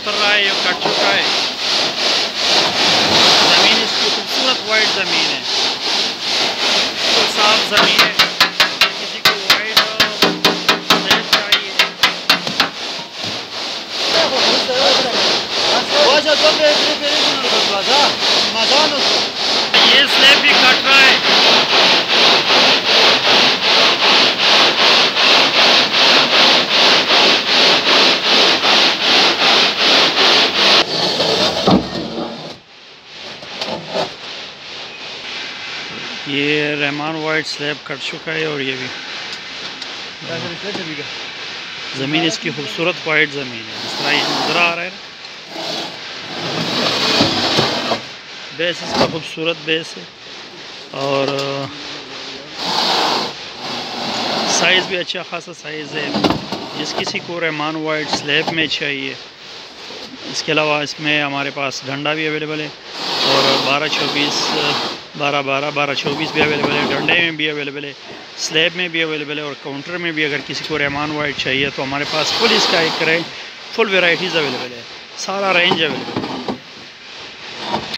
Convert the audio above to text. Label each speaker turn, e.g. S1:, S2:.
S1: उतर रहा है, ये कट चुका है। ज़मीन इसकी खूबसूरत वाइट ज़मीन है, तो साफ ज़मीन है। किसी को वाइट स्लैब चाहिए, ये स्लैब भी कट रहा है। ये रहमान वाइट स्लैब कट चुका है और ये भी ज़मीन इसकी खूबसूरत वाइट ज़मीन है, जिस तरह ये नज़र आ रहा है। बेस इसका खूबसूरत बेस है और साइज़ भी अच्छा खासा साइज़ है। जिस किसी को रहमान वाइट स्लैब में चाहिए, इसके अलावा इसमें हमारे पास डंडा भी अवेलेबल है और 12-24 12-12 12-24 भी अवेलेबल है। डंडे में भी अवेलेबल है, स्लैब में भी अवेलेबल है और काउंटर में भी। अगर किसी को रहमान वाइट चाहिए तो हमारे पास फुल इसका एक फुल वेराइटीज़ अवेलेबल है, सारा रेंज अवेलेबल है।